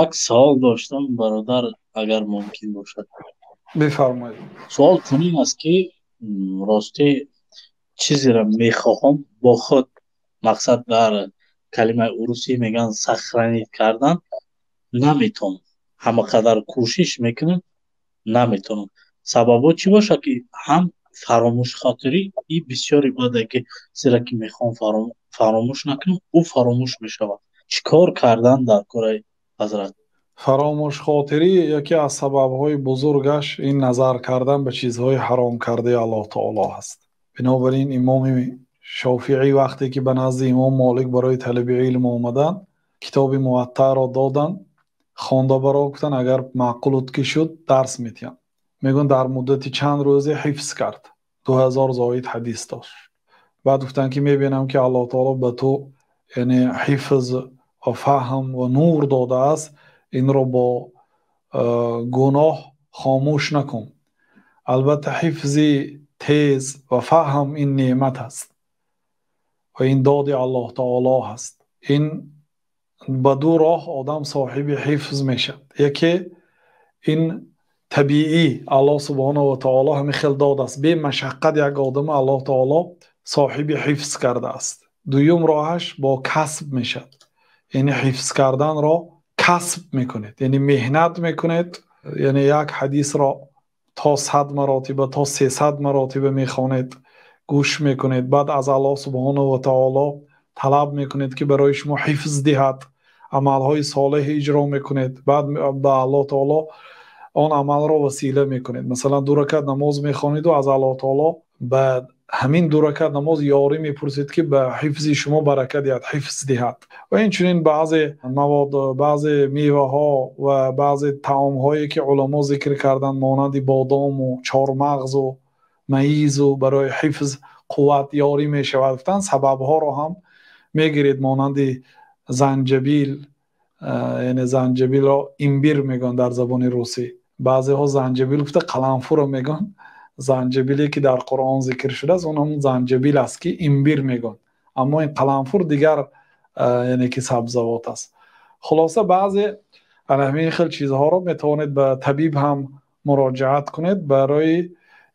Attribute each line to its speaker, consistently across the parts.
Speaker 1: یک سوال داشتم برادر، اگر ممکن باشد.
Speaker 2: بفرمایید.
Speaker 1: سوال چنین است که راستی چیزی را میخواهم با خود، مقصد در کلمه اروسی میگن سخرانید کردن، نمیتونم. همه قدر کوشش میکنم، نمیتونم. سببا چی باشه که هم فراموش خاطری این بسیاری بوده که زیرا که میخوام فراموش نکنم او فراموش میشود. چیکار کردن در کار حضرت؟
Speaker 2: فراموش خاطری یکی از سببهای بزرگش این نظر کردن به چیزهای حرام کرده الله تعالی است. بنابراین امام شافعی وقتی که به نزد امام مالک برای طلب علم آمدن، کتاب موطأ را دادن، خوانده برا گفتن اگر معقولت که شد درس میتیم. میگن در مدت چند روزه حفظ کرد. 2000 زاید حدیث داشت. بعد گفتن که میبینم که الله تعالی به تو یعنی حفظ و فهم و نور داده است، این را با گناه خاموش نکن. البته حفظ تیز و فهم این نعمت است و این داد الله تعالی هست. این به دو راه آدم صاحب حفظ میشد. یکی این طبیعی الله سبحانه و تعالی همین خیل داد است، به مشقت یک آدم الله تعالی صاحب حفظ کرده است. دویم راهش با کسب میشد، یعنی حفظ کردن را کسب میکنید، یعنی مهنت میکنید، یعنی یک حدیث را تا 100 مراتبه تا 300 مراتبه میخوانید، گوش میکنید، بعد از الله سبحانه و تعالی طلب میکنید که برای شما حفظ دهد، عملهای صالح اجرا میکنید، بعد به الله تعالی آن عمل را وسیله میکنید. مثلا 2 رکعت نماز میخوانید و از الله تعالی به همین 2 رکعت نماز یاری میپرسید که به حفظ شما برکت دهد، حفظ دهد. و اینچنین بعضی مواد، بعضی میوه ها و بعضی طعام هایی که علما ذکر کردن مانند بادام و چارمغز و مایز و برای حفظ قوت یاری میشود، گفتن سبب ها را هم میگیرید، مانند زنجبیل، یعنی زنجبیل را امبیر میگن در زبان روسی. بعضی ها زنجبیل گفته قلنفر رو میگن. زنجبیلی که در قرآن ذکر شده است اون هم زنجبیل است که امبیر میگن، اما این قلنفر دیگر یعنی که سبزوات است. خلاصه بعضی همین خیل چیزها رو میتوانید به طبیب هم مراجعت کنید برای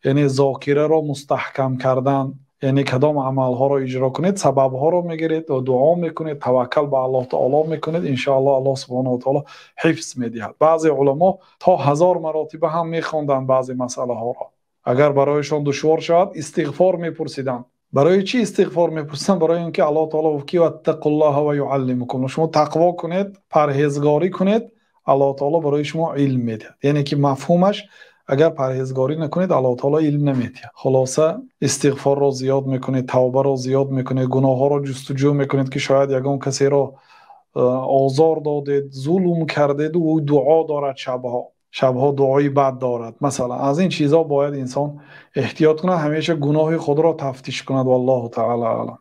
Speaker 2: یعنی ذاکره را مستحکم کردن، یعنی کدام عمل ها را اجرا کنید، سبب ها را میگیرید و دعا میکنید، توکل به الله تعالی میکنید، ان شاء الله الله سبحانه و تعالی حفظ میدهد. بعضی علما تا 1000 مراتبه هم میخوندن بعضی مسئله ها را. اگر برایشان دشوار شود استغفار میپرسیدند. برای چی استغفار میپرسن؟ برای اینکه الله تعالی گفت که اتقوا الله و یعلمکم، شما تقوا کنید، پرهیزگاری کنید، الله تعالی برای شما علم میده. یعنی که مفهومش اگر پرهیزگاری نکنید الله تعالی علم نمیده. خلاصه استغفار را زیاد میکنید، توبه را زیاد میکنید، گناه ها را جستجو میکنید که شاید یگان کسی را آزار دادید، ظلم کردید و او دعا دارد، شبها دعای بد دارد. مثلا از این چیزا باید انسان احتیاط کنه، همیشه گناه خود را تفتیش کند. والله تعالی اعلم.